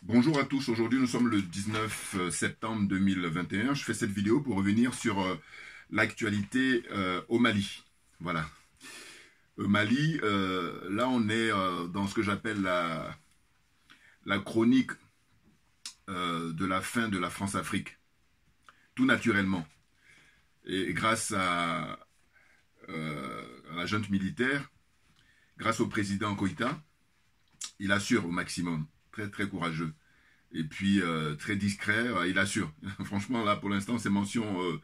Bonjour à tous, aujourd'hui nous sommes le 19 septembre 2021. Je fais cette vidéo pour revenir sur l'actualité au Mali. Voilà. Au Mali, là on est dans ce que j'appelle la chronique de la fin de la France-Afrique. Tout naturellement. Et grâce à la junte militaire, grâce au président Koïta, il assure au maximum. Très très courageux. Et puis très discret, il assure. Franchement, là, pour l'instant, c'est mention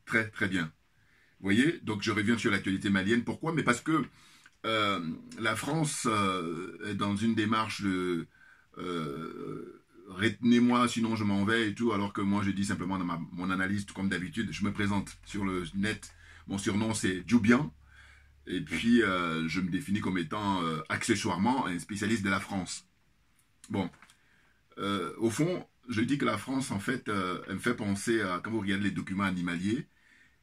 très très bien. Vous voyez, donc je reviens sur l'actualité malienne. Pourquoi? Mais parce que la France est dans une démarche de retenez-moi, sinon je m'en vais et tout, alors que moi je dis simplement dans mon analyse, comme d'habitude, je me présente sur le net. Mon surnom c'est Djoubian. Et puis je me définis comme étant accessoirement un spécialiste de la France. Bon, au fond, je dis que la France, en fait, elle me fait penser à, quand vous regardez les documents animaliers,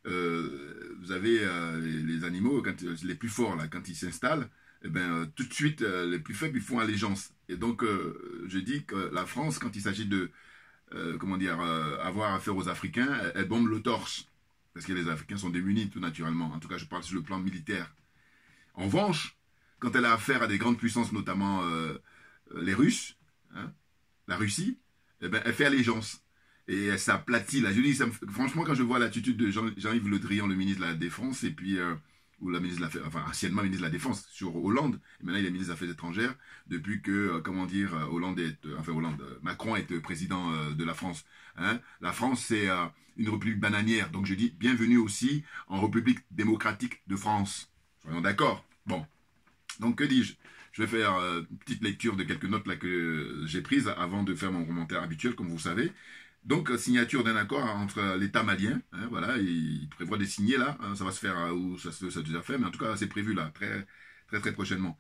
vous avez les animaux, les plus forts, là, quand ils s'installent, eh ben, tout de suite, les plus faibles, ils font allégeance. Et donc, je dis que la France, quand il s'agit de, comment dire, avoir affaire aux Africains, elle bombe le torse. Parce que les Africains sont démunis, tout naturellement. En tout cas, je parle sur le plan militaire. En revanche, quand elle a affaire à des grandes puissances, notamment les Russes, hein, la Russie, eh ben, elle fait allégeance. Et elle s'aplatit là. Je dis, franchement, quand je vois l'attitude de Jean-Yves Le Drian, le ministre de la Défense, et puis, ou la ministre de l'Affaires, enfin, anciennement ministre de la Défense, sur Hollande, et maintenant il est ministre des Affaires étrangères, depuis que, comment dire, Macron est président de la France. Hein. La France, c'est une république bananière. Donc je dis, bienvenue aussi en République démocratique de France. Soyons d'accord. Bon. Donc que dis-je? Je vais faire une petite lecture de quelques notes là que j'ai prises avant de faire mon commentaire habituel, comme vous savez. Donc, signature d'un accord entre l'État malien, hein, voilà, il prévoit de signer là, hein, ça va se faire, ou ça a déjà fait, mais en tout cas, c'est prévu là, très, très, très prochainement.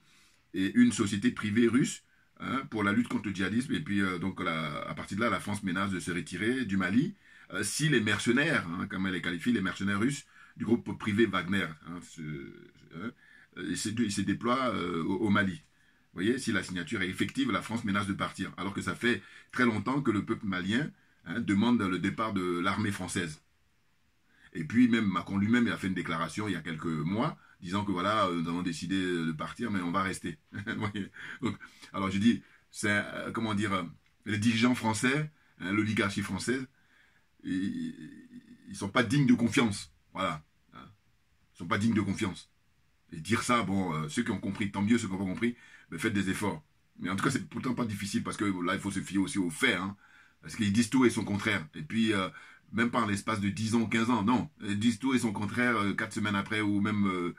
Et une société privée russe, hein, pour la lutte contre le djihadisme, et puis, donc, à partir de là, la France menace de se retirer du Mali, si les mercenaires, hein, comme elle les qualifie, les mercenaires russes, du groupe privé Wagner, hein, ils se déploient au Mali. Vous voyez, si la signature est effective, la France menace de partir, alors que ça fait très longtemps que le peuple malien, hein, demande le départ de l'armée française. Et puis même Macron lui-même il a fait une déclaration il y a quelques mois disant que voilà, nous avons décidé de partir, mais on va rester. Donc, alors je dis, c'est comment dire, les dirigeants français, hein, l'oligarchie française, ils sont pas dignes de confiance. Voilà, hein, ils sont pas dignes de confiance. Et dire ça, bon, ceux qui ont compris, tant mieux, ceux qui n'ont pas compris, ben faites des efforts. Mais en tout cas, c'est pourtant pas difficile parce que là, il faut se fier aussi aux faits. Hein. Parce qu'ils disent tout et son contraire. Et puis, même pas en l'espace de 10 ans, 15 ans, non. Ils disent tout et son contraire 4 semaines après ou même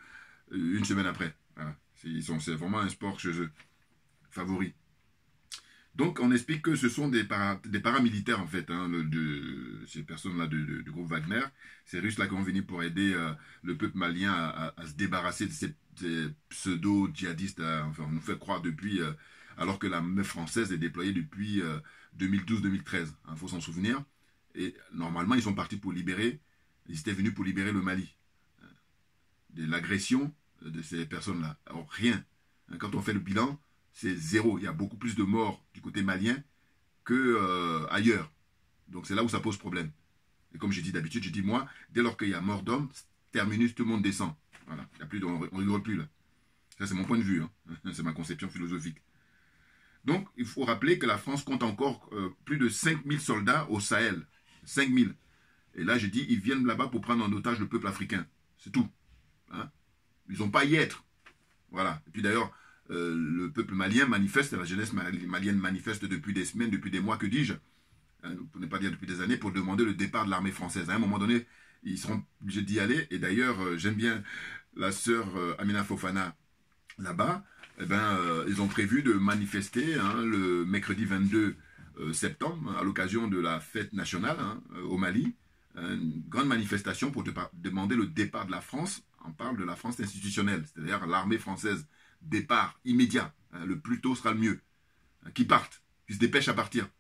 une semaine après. Voilà. C'est vraiment un sport chez eux, favori. Donc, on explique que ce sont des paramilitaires, en fait, hein, ces personnes-là du groupe Wagner, ces Russes-là qui vont venir pour aider le peuple malien à se débarrasser de ces pseudo-djihadistes. Enfin, on nous fait croire depuis, alors que la meuf française est déployée depuis 2012-2013. Il faut s'en souvenir. Et normalement, ils sont partis pour libérer, ils étaient venus pour libérer le Mali de l'agression de ces personnes-là. Alors, rien. Quand on fait le bilan, c'est zéro. Il y a beaucoup plus de morts du côté malien que ailleurs. Donc c'est là où ça pose problème. Et comme j'ai dit d'habitude, je dis moi, dès lors qu'il y a mort d'homme, terminus, tout le monde descend. Voilà, il y a plus on ne rigole plus là. Ça c'est mon point de vue, hein. C'est ma conception philosophique. Donc il faut rappeler que la France compte encore plus de 5000 soldats au Sahel. 5000. Et là j'ai dit, ils viennent là-bas pour prendre en otage le peuple africain. C'est tout. Hein. Ils n'ont pas à y être. Voilà. Et puis d'ailleurs, le peuple malien manifeste, la jeunesse malienne manifeste depuis des semaines, depuis des mois, que dis-je, hein, pour ne pas dire depuis des années, pour demander le départ de l'armée française. À un moment donné, ils seront obligés d'y aller. Et d'ailleurs, j'aime bien la sœur Amina Fofana là-bas. Eh ben, ils ont prévu de manifester hein, le mercredi 22 septembre, à l'occasion de la fête nationale hein, au Mali. Une grande manifestation pour demander le départ de la France. On parle de la France institutionnelle, c'est-à-dire l'armée française. Départ immédiat, hein, le plus tôt sera le mieux. Hein, qu'ils partent, qu'ils se dépêchent à partir. Vous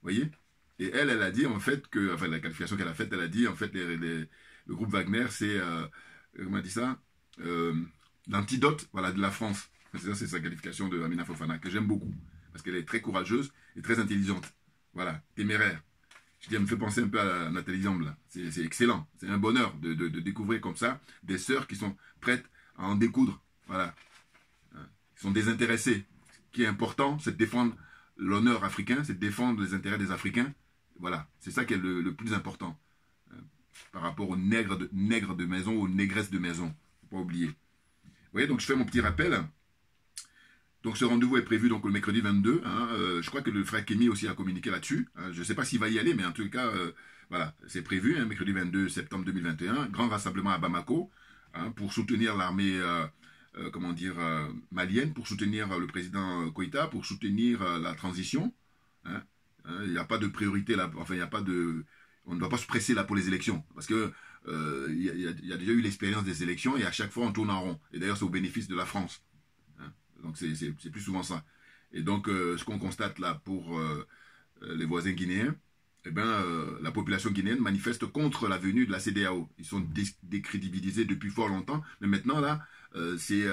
voyez? Et elle a dit en fait que, enfin la qualification qu'elle a faite, elle a dit en fait le groupe Wagner, c'est, comment elle dit ça, l'antidote, voilà, de la France. C'est sa qualification de Amina Fofana, que j'aime beaucoup. parce qu'elle est très courageuse et très intelligente. Voilà, téméraire. Je dis, elle me fait penser un peu à Nathalie Zamble. C'est excellent. C'est un bonheur de découvrir comme ça des sœurs qui sont prêtes à en découdre. Voilà. Ils sont désintéressés. Ce qui est important, c'est de défendre l'honneur africain, c'est de défendre les intérêts des Africains. Voilà. C'est ça qui est le plus important. Par rapport aux nègres de maison, aux négresses de maison. Il ne faut pas oublier. Vous voyez, donc je fais mon petit rappel. Donc ce rendez-vous est prévu donc le mercredi 22. Je crois que le frère Kémy aussi a communiqué là-dessus. Je ne sais pas s'il va y aller, mais en tout cas, voilà, c'est prévu, mercredi 22 septembre 2021. Grand rassemblement à Bamako pour soutenir l'armée, malienne, pour soutenir le président Koïta, pour soutenir la transition. Il n'y a pas de priorité là, enfin il n'y a pas de... On ne doit pas se presser là pour les élections, parce que il y a déjà eu l'expérience des élections et à chaque fois on tourne en rond. Et d'ailleurs c'est au bénéfice de la France. Donc c'est plus souvent ça. Et donc ce qu'on constate là pour les voisins guinéens, la population guinéenne manifeste contre la venue de la CEDEAO. Ils sont décrédibilisés depuis fort longtemps, mais maintenant là c'est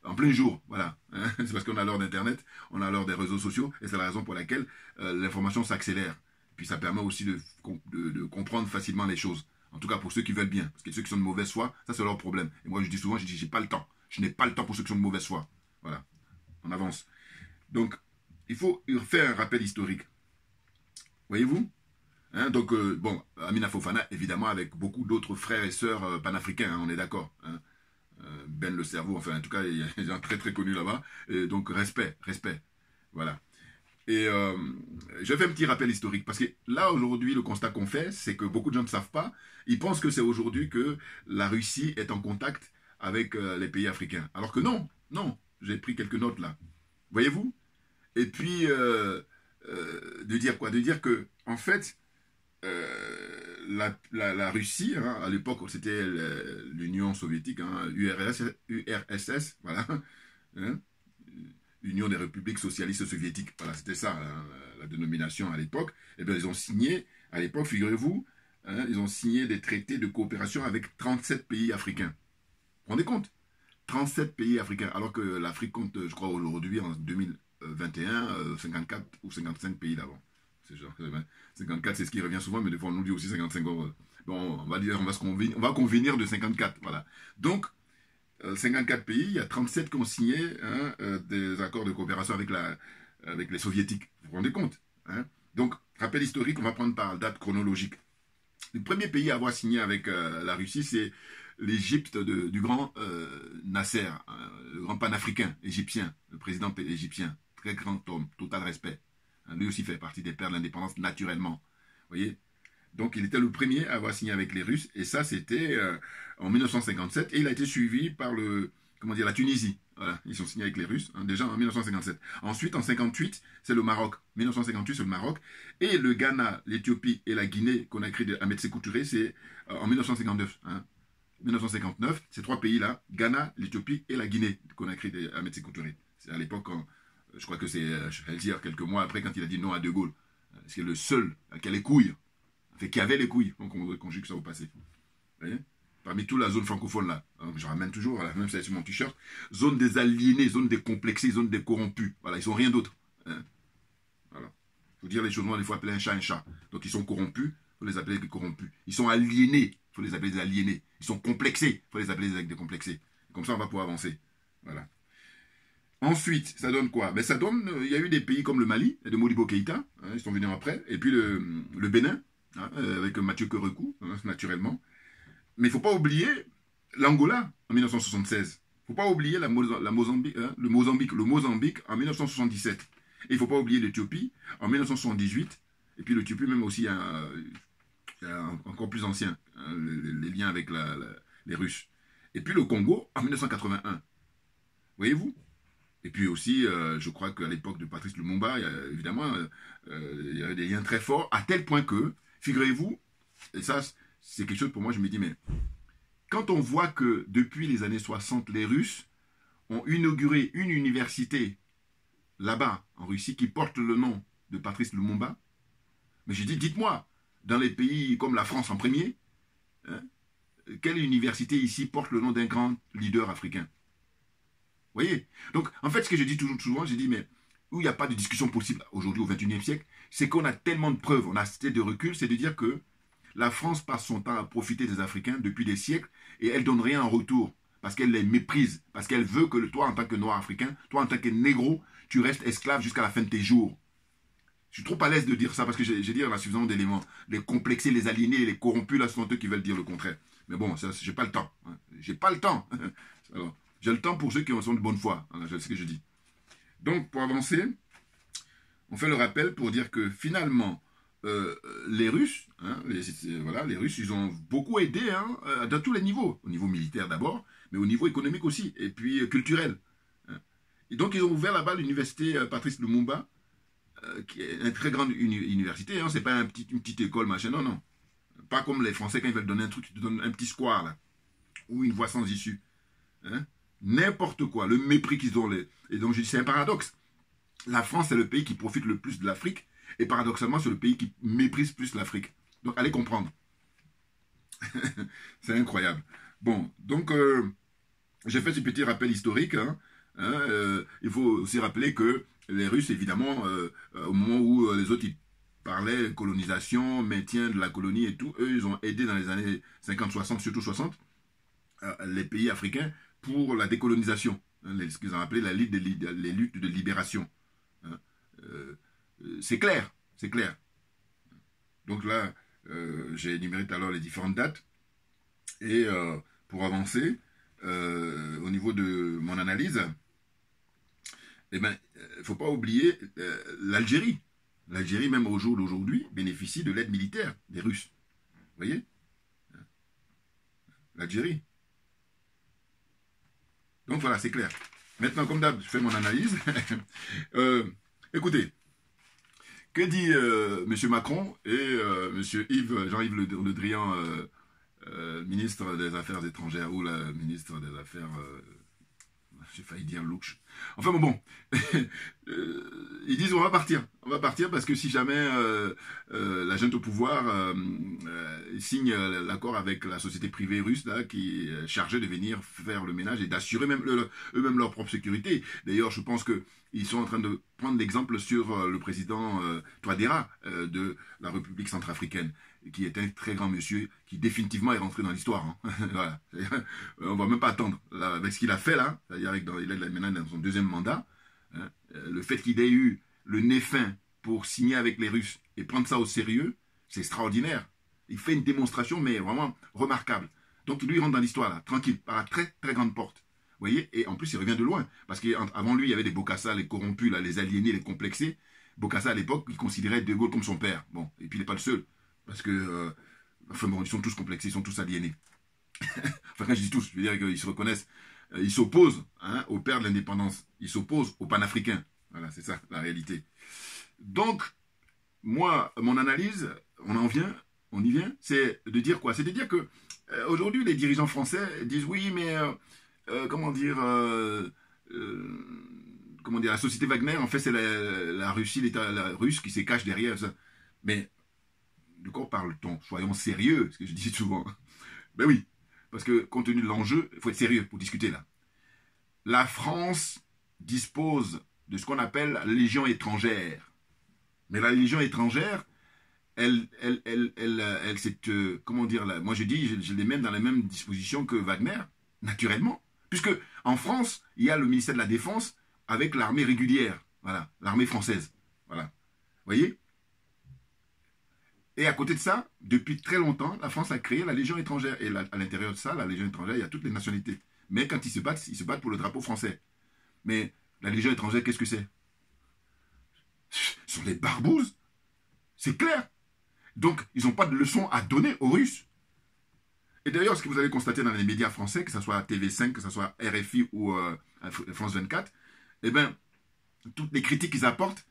en plein jour, voilà. C'est parce qu'on a l'heure d'Internet, on a l'heure des réseaux sociaux, et c'est la raison pour laquelle l'information s'accélère. Puis ça permet aussi de comprendre facilement les choses. En tout cas pour ceux qui veulent bien. Parce que ceux qui sont de mauvaise foi, ça c'est leur problème. Et moi je dis souvent, j'ai pas le temps. Je n'ai pas le temps pour ceux qui sont de mauvaise foi. Voilà. On avance. Donc, il faut faire un rappel historique. Voyez-vous? Donc, bon, Amina Fofana, évidemment, avec beaucoup d'autres frères et sœurs panafricains, on est d'accord. Ben le cerveau, enfin, en tout cas, il y a des gens très très connus là-bas. Donc, respect. Voilà. Et je fais un petit rappel historique, parce que là, aujourd'hui, le constat qu'on fait, c'est que beaucoup de gens ne savent pas. Ils pensent que c'est aujourd'hui que la Russie est en contact avec les pays africains. Alors que non. J'ai pris quelques notes là. Voyez-vous? Et puis, de dire quoi? De dire que, en fait, la Russie, à l'époque, c'était l'Union soviétique, URSS, voilà. Union des républiques socialistes soviétiques. Voilà, c'était ça, la dénomination à l'époque. Et bien, ils ont signé, à l'époque, figurez-vous, ils ont signé des traités de coopération avec 37 pays africains. Vous vous rendez compte? 37 pays africains, alors que l'Afrique compte, je crois, aujourd'hui, en 2021, 54 ou 55 pays d'avant. C'est genre 54, c'est ce qui revient souvent, mais des fois on nous dit aussi 55. Bon, on va dire, on va convenir de 54, voilà. Donc, 54 pays, il y a 37 qui ont signé des accords de coopération avec les soviétiques. Vous vous rendez compte? Donc, rappel historique, on va prendre par date chronologique. Le premier pays à avoir signé avec la Russie, c'est l'Égypte du grand Nasser, le grand panafricain égyptien, le président égyptien, très grand homme, total respect. Lui aussi fait partie des pères de l'indépendance naturellement. Vous voyez? Donc il était le premier à avoir signé avec les Russes, et ça c'était en 1957, et il a été suivi par la Tunisie. Voilà, ils sont signés avec les Russes, déjà en 1957. Ensuite, en 1958, c'est le Maroc. 1958, c'est le Maroc. Et le Ghana, l'Éthiopie et la Guinée, qu'on a écrit de Ahmed Sékou Touré, c'est en 1959. 1959, ces trois pays-là, Ghana, l'Éthiopie et la Guinée, qu'on a écrit de Ahmed Sékou Touré. C'est à l'époque, je crois que c'est, je vais le dire, quelques mois après, quand il a dit non à De Gaulle. C'est le seul qui a les couilles, qui avait les couilles, donc on conjugue ça au passé. Vous voyez? Parmi toute la zone francophone là, je ramène toujours, voilà, même si c'est sur mon t-shirt, zone des aliénés, zone des complexés, zone des corrompus. Voilà, ils sont rien d'autre. Voilà. Il faut dire les choses, il faut appeler un chat un chat. Donc ils sont corrompus, il faut les appeler des corrompus. Ils sont aliénés, il faut les appeler des aliénés. Ils sont complexés, il faut les appeler des complexés. Comme ça, on va pouvoir avancer. Voilà. Ensuite, ça donne quoi? Ben, ça donne, il y a eu des pays comme le Mali, de Modibo Keïta, ils sont venus après, et puis le Bénin, avec Mathieu Kerekou, naturellement. Mais il ne faut pas oublier l'Angola en 1976. Il ne faut pas oublier le Mozambique en 1977. Et il ne faut pas oublier l'Éthiopie en 1978. Et puis l'Éthiopie même aussi encore plus ancien, les liens avec les Russes. Et puis le Congo en 1981. Voyez-vous? Et puis aussi, je crois qu'à l'époque de Patrice Lumumba, évidemment, il y avait des liens très forts, à tel point que, figurez-vous, et ça, c'est quelque chose pour moi, je me dis, mais quand on voit que depuis les années 60, les Russes ont inauguré une université là-bas, en Russie, qui porte le nom de Patrice Lumumba, mais j'ai dit, dites-moi, dans les pays comme la France en premier, quelle université ici porte le nom d'un grand leader africain? Vous voyez? Donc, en fait, ce que je dis toujours souvent, j'ai dit, mais où il n'y a pas de discussion possible aujourd'hui au XXIe siècle, c'est qu'on a tellement de preuves, on a assez de recul, c'est de dire que la France passe son temps à profiter des Africains depuis des siècles et elle donne rien en retour parce qu'elle les méprise, parce qu'elle veut que toi, en tant que noir africain, toi, en tant que négro, tu restes esclave jusqu'à la fin de tes jours. Je suis trop à l'aise de dire ça parce que j'ai dit on a suffisamment d'éléments. Les complexés, les aliénés, les corrompus, là, sont eux qui veulent dire le contraire. Mais bon, j'ai pas le temps. Hein. J'ai pas le temps. J'ai le temps pour ceux qui sont de bonne foi. Voilà, c'est ce que je dis. Donc, pour avancer, on fait le rappel pour dire que finalement, les Russes, hein, les Russes, ils ont beaucoup aidé hein, dans tous les niveaux. Au niveau militaire d'abord, mais au niveau économique aussi, et puis culturel. Hein. Et donc, ils ont ouvert là-bas l'université Patrice Lumumba, qui est une très grande université. Hein, c'est pas une petite école, machin, non, non. Pas comme les Français, quand ils veulent donner un truc, ils te donnent un petit square, là, ou une voie sans issue. Hein. N'importe quoi, le mépris qu'ils ont. Et donc, je dis, c'est un paradoxe. La France est le pays qui profite le plus de l'Afrique, et paradoxalement, c'est le pays qui méprise plus l'Afrique. Donc, allez comprendre. C'est incroyable. Bon, donc, j'ai fait ce petit rappel historique. Hein, il faut aussi rappeler que les Russes, évidemment, au moment où les autres ils parlaient colonisation, maintien de la colonie et tout, eux, ils ont aidé dans les années 50-60, surtout 60, les pays africains pour la décolonisation. Hein, ce qu'ils ont appelé les luttes de libération. Hein, c'est clair, c'est clair. Donc là, j'ai énuméré tout à l'heure les différentes dates. Et pour avancer, au niveau de mon analyse, eh ben, il ne faut pas oublier l'Algérie. L'Algérie, même au jour d'aujourd'hui, bénéficie de l'aide militaire des Russes. Vous voyez? L'Algérie. Donc voilà, c'est clair. Maintenant, comme d'hab, je fais mon analyse. Écoutez, que dit M. Macron et M. Jean-Yves Le Drian, ministre des Affaires étrangères, ou la ministre des Affaires... j'ai failli dire louche. Enfin bon, ils disent on va partir parce que si jamais la junte au pouvoir signe l'accord avec la société privée russe là, qui est chargée de venir faire le ménage et d'assurer même eux-mêmes leur propre sécurité. D'ailleurs, je pense qu'ils sont en train de prendre l'exemple sur le président Touadéra de la République centrafricaine, qui est un très grand monsieur, qui définitivement est rentré dans l'histoire. Hein. Voilà. On va même pas attendre. Là, avec ce qu'il a fait là, c'est-à-dire il est maintenant dans son deuxième mandat, hein, le fait qu'il ait eu le nez fin pour signer avec les Russes et prendre ça au sérieux, c'est extraordinaire. Il fait une démonstration, mais vraiment remarquable. Donc lui, il rentre dans l'histoire là, tranquille, par la très très grande porte. Vous voyez? Et en plus, il revient de loin. Parce qu'avant lui, il y avait des Bokassa, les corrompus, là, les aliénés, les complexés. Bokassa, à l'époque, il considérait De Gaulle comme son père. Bon, et puis il n'est pas le seul. Parce que, enfin bon, ils sont tous complexés, ils sont tous aliénés. Enfin, quand je dis tous, je veux dire qu'ils se reconnaissent. Ils s'opposent hein, au père de l'indépendance. Ils s'opposent aux panafricains. Voilà, c'est ça, la réalité. Donc, moi, mon analyse, on y vient, c'est de dire quoi? C'est de dire que, aujourd'hui, les dirigeants français disent oui, mais, comment dire, la société Wagner, en fait, c'est la Russie, l'État russe qui se cache derrière ça. Mais, de quoi parle-t-on? Soyons sérieux, ce que je dis souvent. Ben oui, parce que compte tenu de l'enjeu, il faut être sérieux pour discuter là. La France dispose de ce qu'on appelle la Légion étrangère. Mais la Légion étrangère, elle c'est, comment dire, là, moi je dis, je les mets dans la même disposition que Wagner, naturellement. Puisque en France, il y a le ministère de la Défense avec l'armée régulière, voilà, l'armée française. Voilà. Vous voyez? Et à côté de ça, depuis très longtemps, la France a créé la Légion étrangère. Et à l'intérieur de ça, la Légion étrangère, il y a toutes les nationalités. Mais quand ils se battent pour le drapeau français. Mais la Légion étrangère, qu'est-ce que c'est? Ce sont des barbouzes. C'est clair. Donc, ils n'ont pas de leçon à donner aux Russes. Et d'ailleurs, ce que vous avez constaté dans les médias français, que ce soit TV5, que ce soit RFI ou France 24, eh bien, toutes les critiques qu'ils apportent,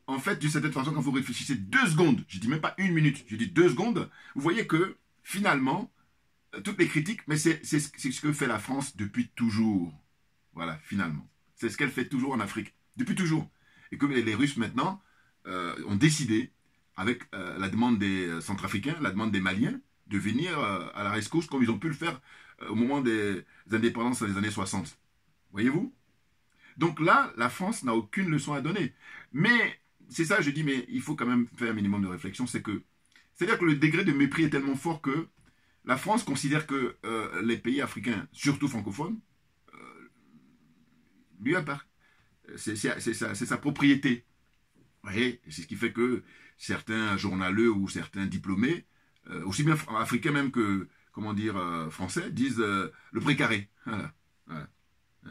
en fait, d'une certaine façon, quand vous réfléchissez 2 secondes, je ne dis même pas 1 minute, je dis 2 secondes, vous voyez que, finalement, toutes les critiques, mais c'est ce que fait la France depuis toujours. Voilà, finalement. C'est ce qu'elle fait toujours en Afrique, depuis toujours. Et que les Russes, maintenant, ont décidé, avec la demande des Centrafricains, la demande des Maliens, de venir à la rescousse, comme ils ont pu le faire au moment des indépendances dans les années 60. Voyez-vous? Donc là, la France n'a aucune leçon à donner. Mais, c'est ça, je dis, mais il faut quand même faire un minimum de réflexion, c'est-à-dire que le degré de mépris est tellement fort que la France considère que les pays africains, surtout francophones, lui appartiennent. C'est sa propriété. Vous voyez, c'est ce qui fait que certains journaleux ou certains diplômés, aussi bien africains même que, comment dire, français, disent le précaré. Voilà. Voilà.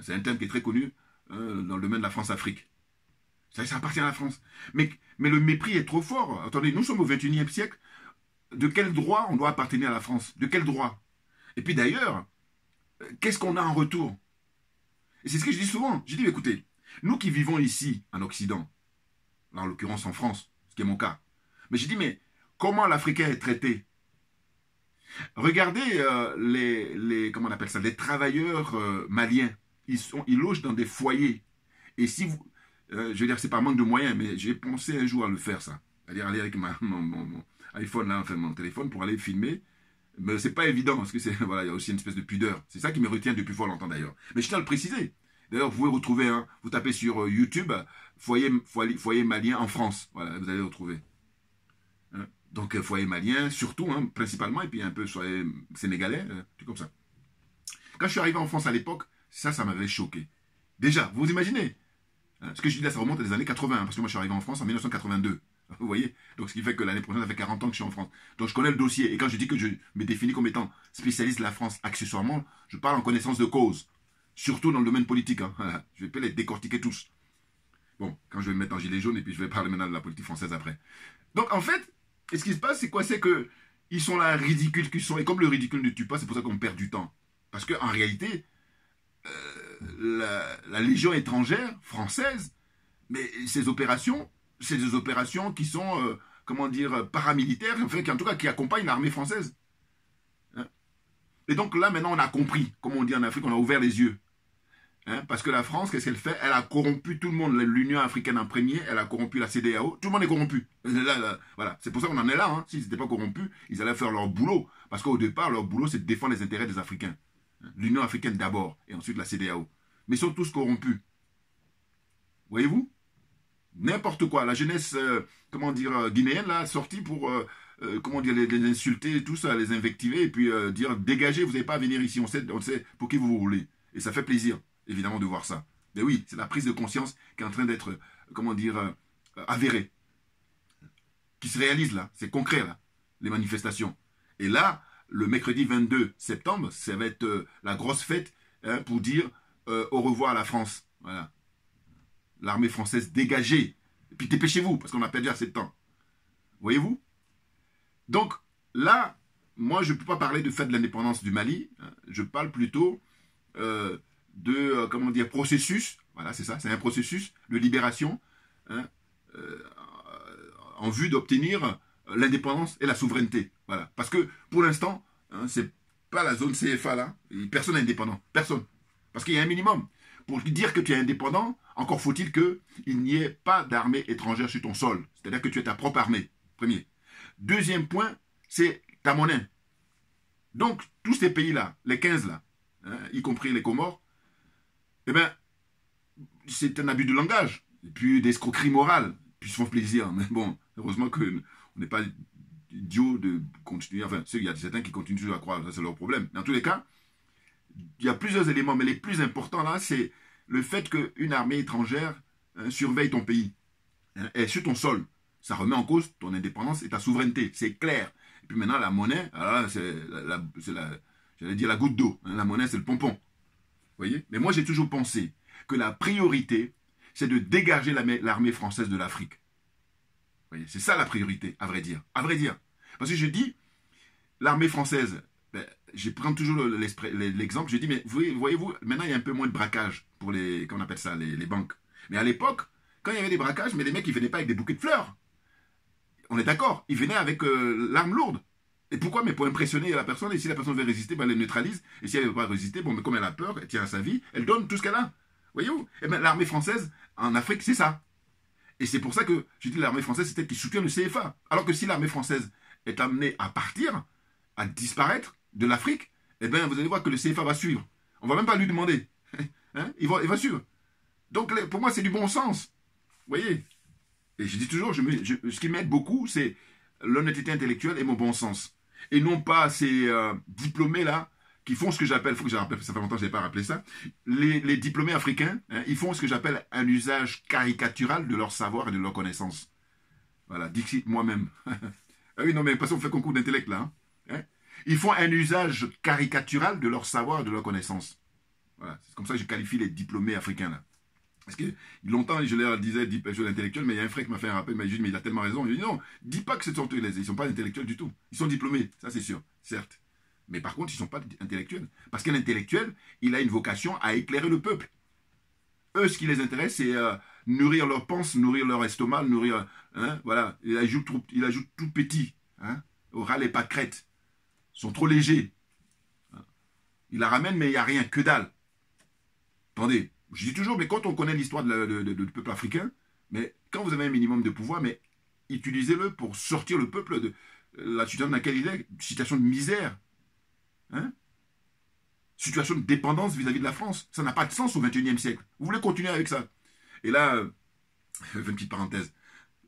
C'est un terme qui est très connu dans le domaine de la France-Afrique. Ça appartient à la France. Mais le mépris est trop fort. Attendez, nous sommes au XXIe siècle. De quel droit on doit appartenir à la France? De quel droit? Et puis d'ailleurs, qu'est-ce qu'on a en retour? Et c'est ce que je dis souvent. Je dis, écoutez, nous qui vivons ici, en Occident, en l'occurrence en France, ce qui est mon cas, mais je dis, mais comment l'Africain est traité? Regardez comment on appelle ça, les travailleurs maliens. Ils logent dans des foyers. Et si vous, je veux dire, c'est pas manque de moyens, mais j'ai pensé un jour à le faire, ça. C'est-à-dire aller avec mon iPhone, là, enfin mon téléphone, pour aller filmer. Mais c'est pas évident, parce que voilà, il y a aussi une espèce de pudeur. C'est ça qui me retient depuis fort longtemps, d'ailleurs. Mais je tiens à le préciser. D'ailleurs, vous pouvez retrouver, vous tapez sur YouTube, foyer malien en France. Voilà, vous allez le retrouver. Donc, foyer malien, surtout, principalement, et puis un peu foyer sénégalais, tout comme ça. Quand je suis arrivé en France à l'époque, ça m'avait choqué. Déjà, vous imaginez, ce que je dis là, ça remonte à des années 80, parce que moi je suis arrivé en France en 1982. Vous voyez? Donc ce qui fait que l'année prochaine, ça fait 40 ans que je suis en France. Donc je connais le dossier. Et quand je dis que je me définis comme étant spécialiste de la France, accessoirement, je parle en connaissance de cause. Surtout dans le domaine politique. Voilà. Je vais pas les décortiquer tous. Bon, quand je vais me mettre en gilet jaune, et puis je vais parler maintenant de la politique française après. Donc en fait, ce qui se passe, c'est quoi? C'est que ils sont là, ridicules qu'ils sont. Et comme le ridicule ne tue pas, c'est pour ça qu'on perd du temps. Parce qu'en réalité, la Légion étrangère française, mais ces opérations, c'est des opérations qui sont, comment dire, paramilitaires, enfin, en tout cas qui accompagnent l'armée française. Et donc là, maintenant, on a compris, comme on dit en Afrique, on a ouvert les yeux. Parce que la France, qu'est-ce qu'elle fait? Elle a corrompu tout le monde. L'Union africaine en premier, elle a corrompu la CEDEAO. Tout le monde est corrompu. Voilà. C'est pour ça qu'on en est là. S'ils n'étaient pas corrompus, ils allaient faire leur boulot. Parce qu'au départ, leur boulot, c'est de défendre les intérêts des Africains. L'Union africaine d'abord, et ensuite la CEDEAO. Mais ils sont tous corrompus. Voyez-vous? N'importe quoi. La jeunesse, comment dire, guinéenne, là, sortie pour, comment dire, les insulter, tout ça, les invectiver, et puis dire, dégagez, vous n'avez pas à venir ici, on sait pour qui vous roulez. Et ça fait plaisir, évidemment, de voir ça. Mais oui, c'est la prise de conscience qui est en train d'être, comment dire, avérée. Qui se réalise, là. C'est concret, là, les manifestations. Et là, le mercredi 22 septembre, ça va être la grosse fête pour dire au revoir à la France. Voilà. L'armée française dégagée. Et puis dépêchez-vous, parce qu'on a perdu assez de temps. Voyez-vous? Donc, là, moi, je ne peux pas parler de fête de l'indépendance du Mali. Je parle plutôt de, comment dire, processus. Voilà, c'est ça, c'est un processus de libération en vue d'obtenir l'indépendance et la souveraineté. Voilà. Parce que, pour l'instant, c'est pas la zone CFA, là. Personne n'est indépendant. Personne. Parce qu'il y a un minimum. Pour dire que tu es indépendant, encore faut-il qu'il n'y ait pas d'armée étrangère sur ton sol. C'est-à-dire que tu es ta propre armée. Premier. Deuxième point, c'est ta monnaie. Donc, tous ces pays-là, les 15 là, y compris les Comores, eh bien, c'est un abus de langage. Et puis des escroqueries morales. Puis ils se font plaisir. Mais bon, heureusement qu'on n'est pas idiot de continuer. Enfin, il y a certains qui continuent toujours à croire, ça c'est leur problème. Dans tous les cas, il y a plusieurs éléments, mais les plus importants là, c'est le fait qu'une armée étrangère surveille ton pays. Et sur ton sol, ça remet en cause ton indépendance et ta souveraineté, c'est clair. Et puis maintenant, la monnaie, j'allais dire la goutte d'eau. La monnaie, c'est le pompon. Vous voyez? Mais moi, j'ai toujours pensé que la priorité, c'est de dégager l'armée française de l'Afrique. Vous voyez? C'est ça la priorité, à vrai dire. À vrai dire. Parce que je dis, l'armée française, je prends toujours l'exemple, je dis, mais voyez-vous, maintenant il y a un peu moins de braquage pour les, comment on appelle ça, les banques. Mais à l'époque, quand il y avait des braquages, mais les mecs, ils venaient pas avec des bouquets de fleurs. On est d'accord, ils venaient avec l'arme lourde. Et pourquoi? Mais pour impressionner la personne, et si la personne veut résister, elle les neutralise. Et si elle ne veut pas résister, bon, mais comme elle a peur, elle tient à sa vie, elle donne tout ce qu'elle a. Voyez-vous? Et bien l'armée française, en Afrique, c'est ça. Et c'est pour ça que je dis l'armée française, c'est elle qui soutient le CFA. Alors que si l'armée française est amenée à partir, à disparaître de l'Afrique, eh bien, vous allez voir que le CFA va suivre. On ne va même pas lui demander. Il va suivre. Donc, pour moi, c'est du bon sens. Vous voyez? Et je dis toujours, ce qui m'aide beaucoup, c'est l'honnêteté intellectuelle et mon bon sens. Et non pas ces diplômés-là qui font ce que j'appelle, il faut que je rappelle, ça fait longtemps que je n'ai pas rappelé ça, les diplômés africains, hein, ils font ce que j'appelle un usage caricatural de leur savoir et de leur connaissance. Voilà, Dixit moi-même. Ah oui, non, mais passons, on fait concours d'intellect là. Hein. Ils font un usage caricatural de leur savoir et de leur connaissance. Voilà, c'est comme ça que je qualifie les diplômés africains là. Parce que longtemps, je leur disais, je suis intellectuel, mais il y a un frère qui m'a fait un rappel, mais il a tellement raison. Il dit non, dis pas que c'est sorte ils ne sont pas intellectuels du tout. Ils sont diplômés, ça c'est sûr, certes. Mais par contre, ils ne sont pas intellectuels. Parce qu'un intellectuel, il a une vocation à éclairer le peuple. Eux, ce qui les intéresse, c'est nourrir leur pensée, nourrir leur estomac, nourrir... Hein, voilà, il ajoute tout petit. Hein, au ras les pâquerettes. Ils sont trop légers. Il la ramène, mais il n'y a rien, que dalle. Attendez, je dis toujours, mais quand on connaît l'histoire du peuple africain, mais quand vous avez un minimum de pouvoir, mais utilisez-le pour sortir le peuple de la situation dans laquelle il est, situation de misère, hein, situation de dépendance vis-à-vis de la France. Ça n'a pas de sens au XXIe siècle. Vous voulez continuer avec ça? Et là, je fais une petite parenthèse.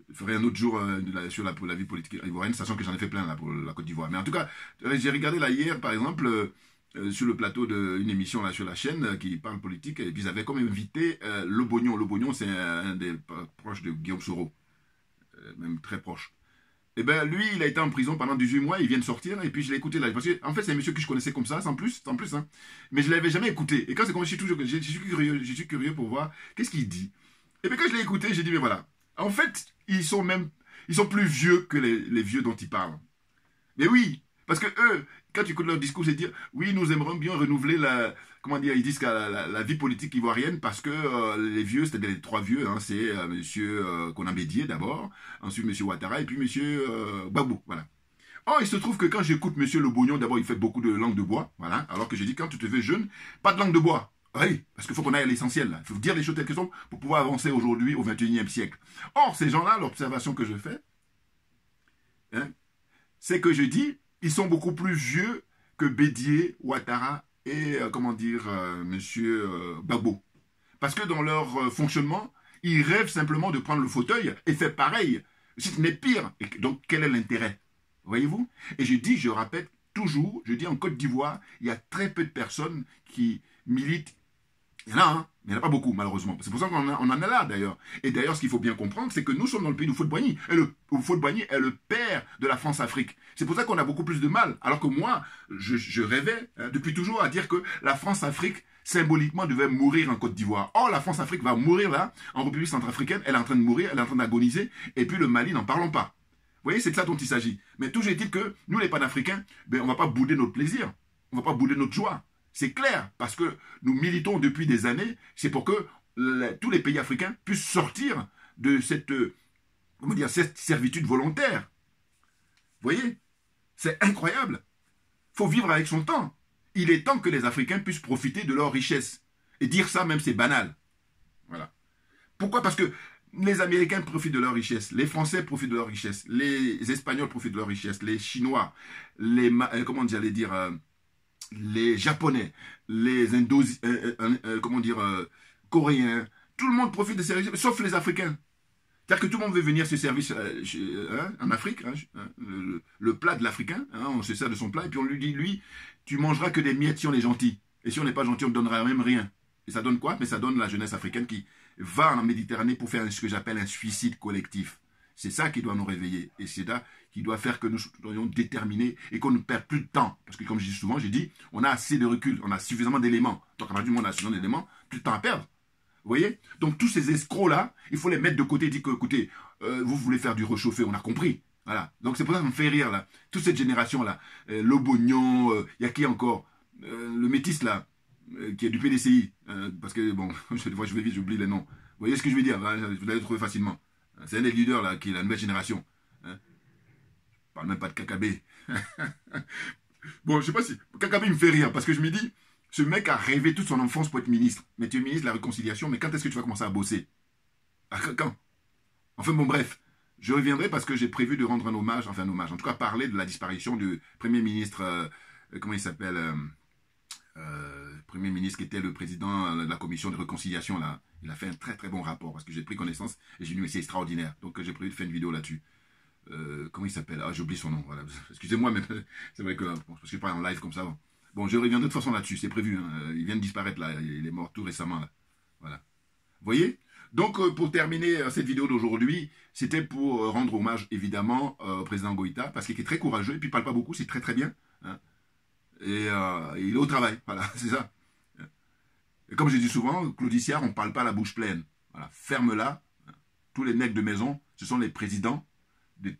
Je ferai un autre jour sur la vie politique ivoirienne, sachant que j'en ai fait plein là pour la Côte d'Ivoire. Mais en tout cas, j'ai regardé là hier, par exemple, sur le plateau d'une émission là sur la chaîne qui parle politique, et puis ils avaient comme invité Lobognon. Lobognon, c'est un des proches de Guillaume Soro, même très proche. Et bien lui, il a été en prison pendant 18 mois, il vient de sortir, et puis je l'ai écouté là. Parce que, en fait, c'est un monsieur que je connaissais comme ça, sans plus, hein. Mais je ne l'avais jamais écouté. Et quand c'est comme je suis curieux pour voir qu'est-ce qu'il dit. Et puis quand je l'ai écouté, j'ai dit, mais voilà. En fait, ils sont plus vieux que les vieux dont ils parlent. Mais oui, parce que eux, quand tu écoutes leur discours, c'est dire, oui, nous aimerions bien renouveler ils disent que la vie politique ivoirienne, parce que les vieux, c'est-à-dire les trois vieux, hein, c'est monsieur Konambédié d'abord, ensuite monsieur Ouattara, et puis monsieur Gbagbo, voilà. Or, il se trouve que quand j'écoute monsieur Lobognon, d'abord, il fait beaucoup de langue de bois, voilà, alors que je dis, quand tu te fais jeune, pas de langue de bois. Oui, parce qu'il faut qu'on aille à l'essentiel, là. Il faut dire les choses telles qu'elles sont pour pouvoir avancer aujourd'hui au XXIe siècle. Or, ces gens-là, l'observation que je fais, hein, c'est que je dis, ils sont beaucoup plus vieux que Bédié, Ouattara et, monsieur Gbagbo. Parce que dans leur fonctionnement, ils rêvent simplement de prendre le fauteuil et faire pareil. Si ce n'est pire. Et donc, quel est l'intérêt? Voyez-vous? Et je répète toujours, je dis en Côte d'Ivoire, il y a très peu de personnes qui militent. Il y en a, hein, mais il n'y en a pas beaucoup, malheureusement. C'est pour ça qu'on en a là, d'ailleurs. Et d'ailleurs, ce qu'il faut bien comprendre, c'est que nous sommes dans le pays du Houphouët-Boigny. Et le Houphouët-Boigny est le père de la France-Afrique. C'est pour ça qu'on a beaucoup plus de mal. Alors que moi, je rêvais depuis toujours à dire que la France-Afrique, symboliquement, devait mourir en Côte d'Ivoire. Or, la France-Afrique va mourir là, en République centrafricaine. Elle est en train de mourir, elle est en train d'agoniser. Et puis le Mali, n'en parlons pas. Vous voyez, c'est de ça dont il s'agit. Mais toujours est-il que nous, les panafricains, on ne va pas bouder notre plaisir. On ne va pas bouder notre joie. C'est clair, parce que nous militons depuis des années, c'est pour que tous les pays africains puissent sortir de cette servitude volontaire. Vous voyez? C'est incroyable. Il faut vivre avec son temps. Il est temps que les Africains puissent profiter de leur richesse. Et dire ça, même, c'est banal. Voilà. Pourquoi? Parce que les Américains profitent de leur richesse, les Français profitent de leur richesse, les Espagnols profitent de leur richesse, les Chinois, les Japonais, les Coréens, tout le monde profite de ces richesses, sauf les Africains. C'est-à-dire que tout le monde veut venir se servir en Afrique, le plat de l'Africain, on se sert de son plat, et puis on lui dit, lui, tu mangeras que des miettes si on est gentil. Et si on n'est pas gentil, on ne donnera même rien. Et ça donne quoi? Mais ça donne la jeunesse africaine qui va en Méditerranée pour faire ce que j'appelle un suicide collectif. C'est ça qui doit nous réveiller. Et c'est ça qui doit faire que nous soyons déterminés et qu'on ne perd plus de temps. Parce que comme je dis souvent, on a assez de recul, on a suffisamment d'éléments. Donc à partir du moment où on a suffisamment d'éléments, plus de temps à perdre. Vous voyez? Donc tous ces escrocs-là, il faut les mettre de côté et dire que, écoutez, vous voulez faire du réchauffé, on a compris. Voilà. Donc c'est pour ça que ça me fait rire, là. Toute cette génération-là. Lobognon, il y a qui encore? Le métis, là, qui est du PDCI. Parce que, bon, cette fois je vais vite, j'oublie les noms. Vous voyez ce que je veux dire? Vous l'avez trouvé facilement. C'est un des leaders, là, qui est la nouvelle génération. Je parle même pas de Kakabé. Bon, je sais pas si... Kakabé me fait rire, parce que je me dis, ce mec a rêvé toute son enfance pour être ministre. Mais tu es ministre de la réconciliation, mais quand est-ce que tu vas commencer à bosser? Quand? Enfin, bon, bref. Je reviendrai parce que j'ai prévu de rendre un hommage, en tout cas parler de la disparition du premier ministre, comment il s'appelle, Premier ministre qui était le président de la commission de réconciliation, là, il a fait un très très bon rapport parce que j'ai pris connaissance et j'ai dit mais c'est extraordinaire. Donc j'ai prévu de faire une vidéo là-dessus. Comment il s'appelle? Ah, j'oublie son nom. Voilà. Excusez-moi, mais c'est vrai que bon, parce que je parle en live comme ça. Bon, je reviens de toute façon là-dessus, c'est prévu. Hein. Il vient de disparaître là, il est mort tout récemment là. Voilà. Vous voyez? Donc pour terminer cette vidéo d'aujourd'hui, c'était pour rendre hommage évidemment au président Goïta parce qu'il est très courageux et puis il parle pas beaucoup, c'est très très bien. Hein. Et il est au travail, voilà, c'est ça. Et comme je dis souvent, Claudiciard, on ne parle pas la bouche pleine. Voilà, ferme-la. Tous les nègres de maison, ce sont les présidents de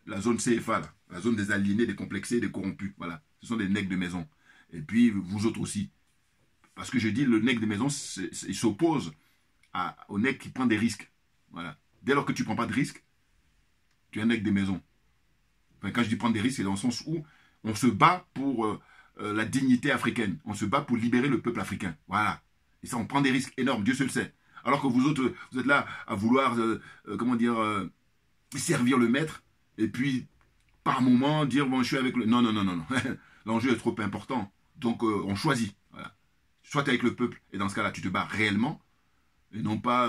la zone CFA, là, la zone des aliénés, des complexés, des corrompus. Voilà, ce sont des nègres de maison. Et puis, vous autres aussi. Parce que je dis, le nègre de maison, il s'oppose au nègre qui prend des risques. Voilà. Dès lors que tu ne prends pas de risques, tu es un nègre de maison. Enfin, quand je dis prendre des risques, c'est dans le sens où on se bat pour la dignité africaine. On se bat pour libérer le peuple africain. Voilà. Et ça, on prend des risques énormes, Dieu seul le sait. Alors que vous autres, vous êtes là à vouloir, comment dire, servir le maître, et puis, par moment, dire, bon, je suis avec le... Non, non, non, non, non. L'enjeu est trop important. Donc, on choisit. Voilà. Soit tu es avec le peuple, et dans ce cas-là, tu te bats réellement, et non pas...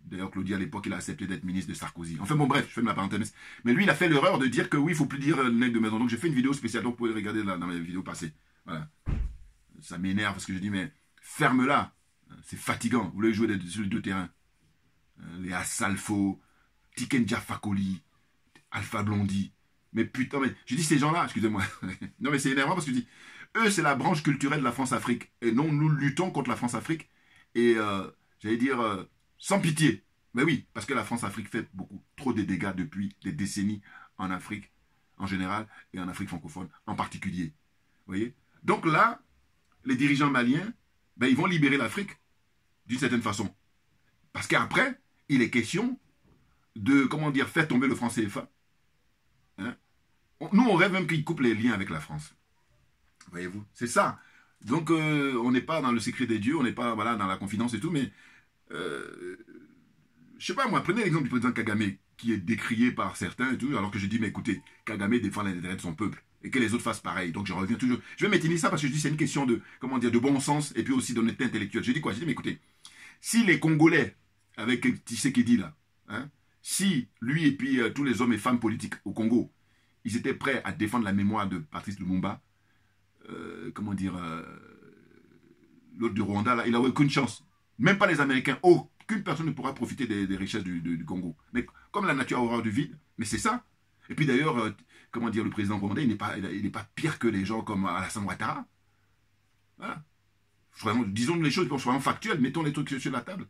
D'ailleurs, Claudie, à l'époque, il a accepté d'être ministre de Sarkozy. Enfin, bon, bref, je fais ma parenthèse. Mais lui, il a fait l'erreur de dire que oui, il ne faut plus dire nègre de maison. Donc, j'ai fait une vidéo spéciale, donc vous pouvez regarder là, dans mes vidéos passées. Voilà. Ça m'énerve parce que je dis, mais ferme-la. C'est fatigant. Vous voulez jouer sur les deux terrains. Les Assalfo, Tiken Jafakoli, Alpha Blondy. Mais putain, mais je dis ces gens-là, excusez-moi. Non, mais c'est énervant parce que je dis, eux, c'est la branche culturelle de la France-Afrique. Et non, nous luttons contre la France-Afrique. Et j'allais dire, sans pitié. Mais oui, parce que la France-Afrique fait beaucoup trop de dégâts depuis des décennies en Afrique en général et en Afrique francophone en particulier. Vous voyez? Donc là, les dirigeants maliens, ben, ils vont libérer l'Afrique d'une certaine façon. Parce qu'après, il est question de, comment dire, faire tomber le franc CFA. Hein? Nous, on rêve même qu'ils coupent les liens avec la France. Voyez-vous? C'est ça. Donc, on n'est pas dans le secret des dieux, on n'est pas voilà, dans la confidence et tout, mais je sais pas, moi, prenez l'exemple du président Kagame, qui est décrié par certains et tout, alors que je dis, mais écoutez, Kagame défend les intérêts de son peuple. Et que les autres fassent pareil. Donc je reviens toujours. Je vais m'éteindre ça parce que je dis c'est une question de, comment dire, de bon sens et puis aussi d'honnêteté intellectuelle. Je dis quoi? Je dis mais écoutez, si les Congolais, avec Tshisekedi là, hein, si lui et puis tous les hommes et femmes politiques au Congo, ils étaient prêts à défendre la mémoire de Patrice Lumumba, comment dire, l'autre du Rwanda là, il n'aurait aucune chance. Même pas les Américains. Aucune personne ne pourra profiter des richesses du Congo. Mais comme la nature a horreur du vide, mais c'est ça. Et puis d'ailleurs, comment dire, le président rwandais, il n'est pas pire que les gens comme Alassane Ouattara. Voilà. Vraiment, disons les choses, soyons factuels, mettons les trucs sur la table.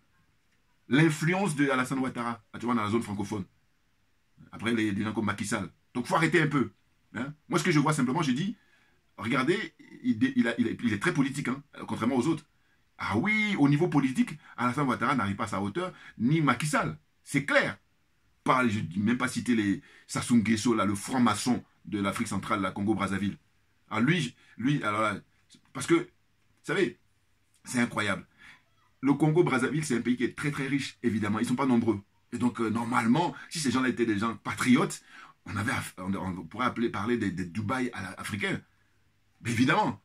L'influence de Alassane Ouattara, tu vois, dans la zone francophone. Après, les gens comme Macky Sall. Donc, il faut arrêter un peu. Hein. Moi, ce que je vois simplement, j'ai dit, regardez, il est très politique, hein, contrairement aux autres. Ah oui, au niveau politique, Alassane Ouattara n'arrive pas à sa hauteur, ni Macky Sall. C'est clair. Je ne dis même pas citer les Sassou Nguesso, là, le franc-maçon de l'Afrique centrale, la Congo-Brazzaville. Alors lui, alors là, parce que, vous savez, c'est incroyable. Le Congo-Brazzaville, c'est un pays qui est très très riche, évidemment. Ils ne sont pas nombreux. Et donc, normalement, si ces gens-là étaient des gens patriotes, on pourrait parler des Dubaï africains. Mais évidemment.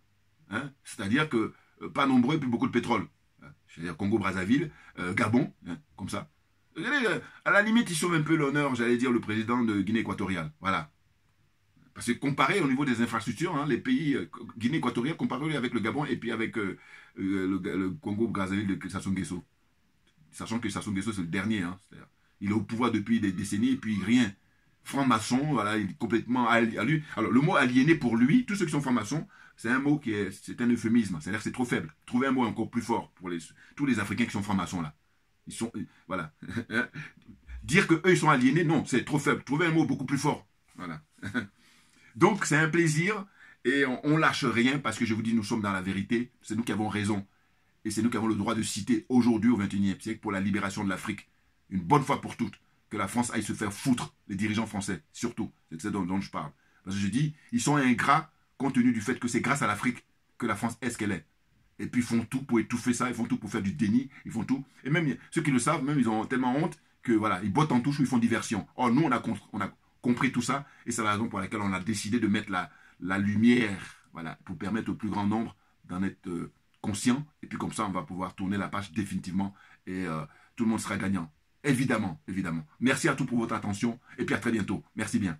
Hein, c'est-à-dire que pas nombreux et puis beaucoup de pétrole. C'est-à-dire Congo-Brazzaville, Gabon, hein, comme ça. À la limite, ils sauvent un peu l'honneur, j'allais dire, le président de Guinée équatoriale. Voilà. Parce que comparé au niveau des infrastructures, hein, les pays Guinée équatoriale, comparé avec le Gabon et puis avec le Congo-Brazzaville de Sassou Nguesso. Sachant que Sassou Nguesso, c'est le dernier. Hein, il est au pouvoir depuis des décennies et puis rien. Franc-maçon, voilà, il est complètement... Alors, le mot aliéné pour lui, tous ceux qui sont francs-maçons, c'est un mot qui est... C'est un euphémisme. C'est-à-dire que c'est trop faible. Trouvez un mot encore plus fort pour tous les Africains qui sont francs-maçons, là. Ils sont... Voilà. Dire qu'eux, ils sont aliénés, non, c'est trop faible. Trouvez un mot beaucoup plus fort. Voilà. Donc, c'est un plaisir et on lâche rien parce que je vous dis, nous sommes dans la vérité. C'est nous qui avons raison. Et c'est nous qui avons le droit de citer aujourd'hui, au XXIe siècle, pour la libération de l'Afrique. Une bonne fois pour toutes. Que la France aille se faire foutre, les dirigeants français, surtout. C'est ça dont je parle. Parce que je dis, ils sont ingrats compte tenu du fait que c'est grâce à l'Afrique que la France est ce qu'elle est. Et puis ils font tout pour étouffer ça, ils font tout pour faire du déni, ils font tout. Et même ceux qui le savent, même ils ont tellement honte que voilà, ils bottent en touche ou ils font diversion. Or nous, on a compris tout ça et c'est la raison pour laquelle on a décidé de mettre la lumière, voilà, pour permettre au plus grand nombre d'en être conscient. Et puis comme ça, on va pouvoir tourner la page définitivement et tout le monde sera gagnant. Évidemment, évidemment. Merci à tous pour votre attention et puis à très bientôt. Merci bien.